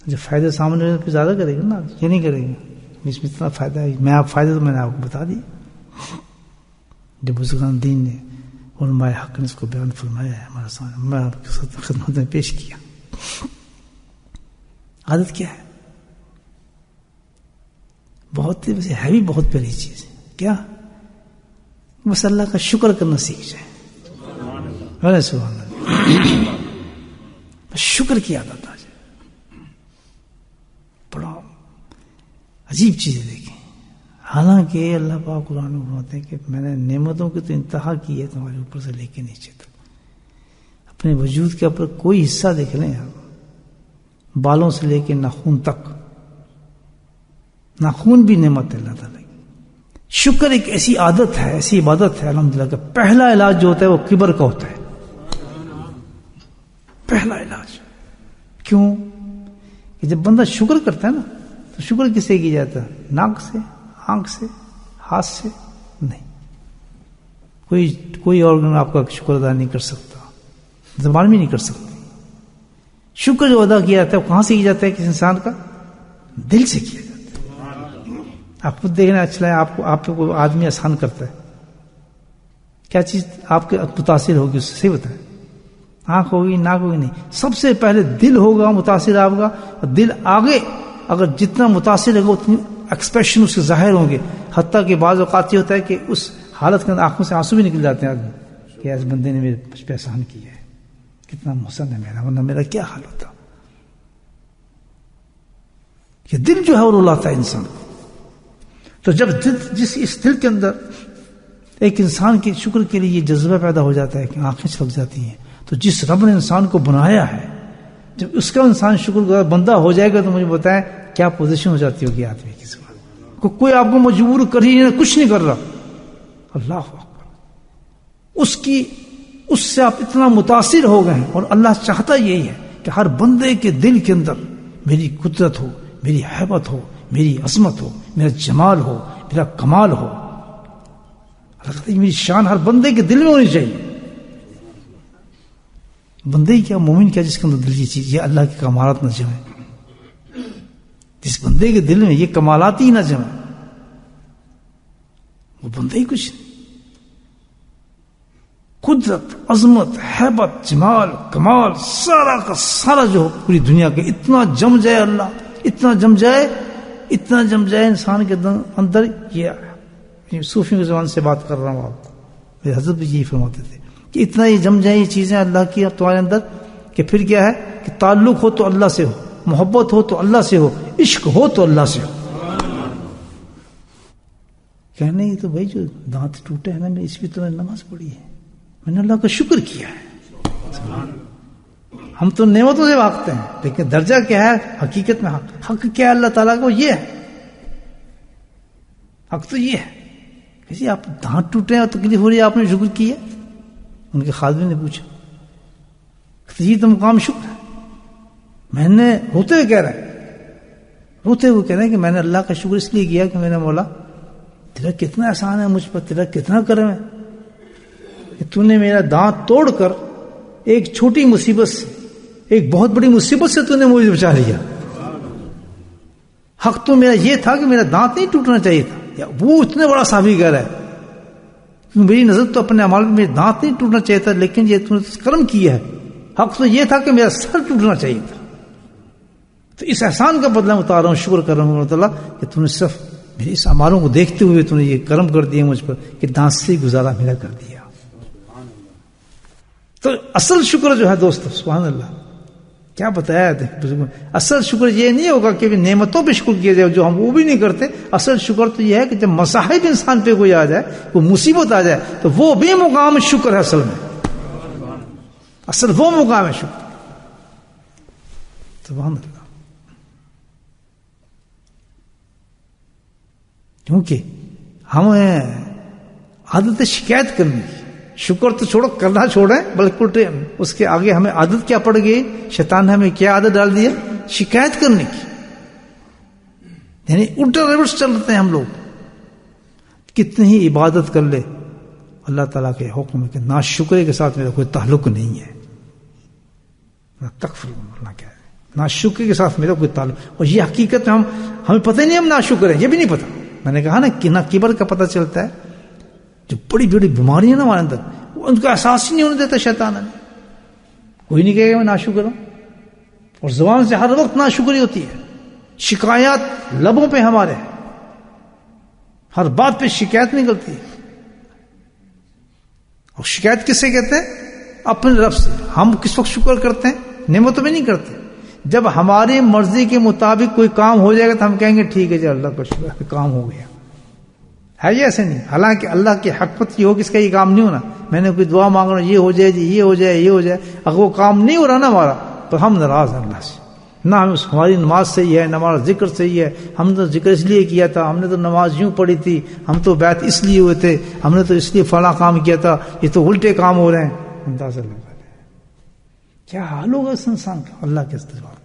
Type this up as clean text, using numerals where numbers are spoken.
جب فائدے سامنے رہے تو زیادہ کرے گا نا، یہ نہیں کرے گا اس میں اتنا فائدہ ہے، میں آپ فائدے تو میں نے آپ کو بتا دیا. جب بزرگان دین نے علماء حق نے اس کو بیان فرمایا ہے ہمارے سامنے، میں آپ کی خدمت میں پیش کیا. عادت کیا ہے؟ بہت ویسے ہے بھی بہت پیاری چیز ہے. کیا؟ بس اللہ کا شکر کرنا سیکھ جائے. سبحان اللہ. بس شکر کی عادت آ جائے. بڑا عجیب چیز ہے. دیکھیں، حالانکہ اللہ پاک قرآن میں فرماتے ہیں کہ میں نے نعمتوں کی تو انتہا کی ہے تمہارے اوپر سے لے کے نیچے تک. اپنے وجود کے اوپر کوئی حصہ دیکھ لیں آپ، بالوں سے لے کے ناخون تک، ناخون بھی نعمت ہے اللہ تعالیٰ کی. شکر ایک ایسی عادت ہے، ایسی عبادت ہے الحمدللہ کا پہلا علاج جو ہوتا ہے وہ کبر کا ہوتا ہے. پہلا علاج. کیوں؟ کہ جب بندہ شکر کرتا ہے نا تو شکر کس سے کی جاتا ہے؟ ناک سے، آنکھ سے، ہاتھ سے نہیں. کوئی آرگن آپ کا شکر ادا نہیں کر سکتا، زبان بھی نہیں کر سکتی. شکر جو ادا کیا جاتا ہے وہ کہاں سے کیا جاتا ہے؟ کسی انسان کا دل سے کیا جاتا ہے. آپ خود دیکھنا اچھا ہے، آپ کو کوئی آدمی احسان کرتا ہے، کیا چیز آپ کے متاثر ہوگی اس سے؟ صحیح بتائیں. آنکھ ہوگی، ناک ہوگی؟ نہیں. سب سے پہلے دل ہوگا متاثر آپ کا. اور دل آگے اگر جتنا متاثر ہوگا اتنی ایکسپریشن اس کے ظاہر ہوں گے. حتیٰ کہ بعض اوقات یہ ہوتا ہے کہ اس حالت کے اندر آنکھوں سے آنسو بھی نکل جاتے ہیں آدمی کہ اس بندے نے میرے پہ احسان کیا ہے، کتنا محسن ہے میرا، ورنہ میرا کیا حال ہوتا. یہ دل جو ہے وہ رلاتا ہے انسان کو. تو جب اس دل کے اندر ایک انسان کے شکر کے لیے یہ جذبہ پیدا ہو جاتا ہے کہ آنکھیں چھلک جاتی ہیں، تو جس رب نے انسان کو بنایا ہے جب اس کا انسان شکر گزار بندہ ہو جائے گا تو مجھے بتائیں کیا پوزیشن ہو جاتی ہوگی آدمی کی. کوئی آپ کو مجبور کر ہی نہیں، کچھ نہیں کر رہا. اللہ اکبر. اس سے آپ اتنا متاثر ہو گئے ہیں. اور اللہ چاہتا یہی ہے کہ ہر بندے کے دل کے اندر میری قدرت ہو، میری ہیبت ہو، میری عظمت ہو، میرا جمال ہو، میرا کمال ہو. اللہ کہتا ہے میری شان ہر بندے کے دل میں ہونی چاہیے. بندے کیا، مومن کیا جس کے اندر دل کی چیز، یہ اللہ کے کمالات نہ جمیں. جس بندے کے دل میں یہ کمالات ہی نہ جمیں وہ بندہ ہی کچھ نہیں. قدرت، عظمت، ہیبت، جمال، کمال سارا کا سارا جو پوری دنیا کے اتنا جم جائے، اللہ اتنا جم جائے انسان کے اندر. یہ صوفیوں کی زبان سے بات کر رہا ہوں آپ کو. میرے حضرت بھی یہی فرماتے تھے کہ اتنا یہ جم جائیں یہ چیزیں اللہ کی تمہارے اندر کہ پھر کیا ہے کہ تعلق ہو تو اللہ سے ہو، محبت ہو تو اللہ سے ہو، عشق ہو تو اللہ سے ہو. کہنے یہ تو بھائی جو دانت ٹوٹے ہیں نا، میں اس بھی تو نماز پڑھی ہے، میں نے اللہ کا شکر کیا ہے. ہم تو نعمتوں سے بھاگتے ہیں لیکن درجہ کیا ہے حقیقت میں؟ حق کیا ہے اللہ تعالیٰ کو؟ یہ ہے حق. تو یہ ہے کہ آپ دانت ٹوٹے ہیں اور تکلیف ہو رہی ہے، آپ نے شکر کیا. ان کے خادم نے پوچھا کہ یہ تو مقام شکر ہے. میں نے روتے ہوئے کہہ رہے ہیں کہ میں نے اللہ کا شکر اس لیے کیا کہ میرے مولا تیرا کتنا احسان ہے مجھ پر، تیرا کتنا کرم ہے کہ تو نے میرا دانت توڑ کر ایک چھوٹی مصیبت سے ایک بہت بڑی مصیبت سے تو نے مجھے بچا لیا. حق تو میرا یہ تھا کہ میرا دانت نہیں ٹوٹنا چاہیے تھا. یا وہ اتنے بڑا صحابی کہہ رہا ہے میری نظر تو اپنے اعمال میں میرا دانت نہیں ٹوٹنا چاہیے تھا، لیکن یہ تم نے کرم کیا ہے. حق تو یہ تھا کہ میرا سر ٹوٹنا چاہیے تھا. تو اس احسان کا بدلہ اتار رہا ہوں، شکر کر رہا ہوں اللہ کہ تم نے صرف میرے اس اعمالوں کو دیکھتے ہوئے تم نے یہ کرم کر دیا مجھ پر کہ دانت سے گزارا میرا کر دیا. تو اصل شکر جو ہے دوستو، سبحان اللہ کیا بتایا ہے. اصل شکر یہ نہیں ہوگا کہ نعمتوں پہ شکر کیا جائے جو ہم وہ بھی نہیں کرتے. اصل شکر تو یہ ہے کہ جب مصائب انسان پہ کوئی آ جائے، کوئی مصیبت آ جائے تو وہ بھی مقام شکر ہے. اصل وہ مقام ہے شکر. سبحان اللہ. کیونکہ ہمیں عادت شکایت کرنے کی، شکر تو چھوڑو، کرنا چھوڑیں، بلکہ اس کے آگے ہمیں عادت کیا پڑ گئی؟ شیطان نے ہمیں کیا عادت ڈال دی ہے؟ شکایت کرنے کی. یعنی الٹا ریورس چلتے ہیں ہم لوگ. کتنی ہی عبادت کر لے اللہ تعالیٰ کے حکم کے ناشکری کے ساتھ میرا کوئی تعلق نہیں ہے. تکفر اللہ کیا ہے ناشکری کے ساتھ میرا کوئی تعلق. اور یہ حقیقت ہمیں پتہ ہی نہیں ہم ناشکر ہیں, یہ بھی نہیں پتہ. میں نے کہا نا کہ نہ کبر کا پتہ چلتا ہے, جو بڑی بڑی بیماریاں نا ہمارے اندر, ان کا احساس ہی نہیں ہونے دیتا شیطان نے. کوئی نہیں کہے گا میں ناشکر ہوں, اور زبان سے ہر وقت ناشکری ہوتی ہے. شکایات لبوں پہ ہمارے, ہر بات پہ شکایت نکلتی ہے. اور شکایت کس سے کہتے ہیں؟ اپنے رب سے. ہم کس وقت شکر کرتے ہیں؟ نعمتوں میں نہیں کرتے. جب ہماری مرضی کے مطابق کوئی کام ہو جائے گا تو ہم کہیں گے ٹھیک ہے جی اللہ کا شکر کام ہو گیا. ہے یہ ایسے نہیں. حالانکہ اللہ کی حقیقت یہ ہو کہ اس کا یہ کام نہیں ہونا. میں نے کوئی دعا مانگ رہا ہوں, یہ ہو جائے جی, یہ ہو جائے, یہ ہو جائے. اگر وہ کام نہیں ہو رہا نا ہمارا, تو ہم ناراض ہیں اللہ سے. نہ ہماری نماز صحیح ہے, نہ ہمارا ذکر صحیح ہے. ہم نے تو ذکر اس لیے کیا تھا, ہم نے تو نماز یوں پڑھی تھی, ہم تو بیعت اس لیے ہوئے تھے, ہم نے تو اس لیے فلاں کام کیا تھا, یہ تو الٹے کام ہو رہے ہیں. اندازہ لگا کیا حال ہوگا اس انسان کا اللہ کے استغفار.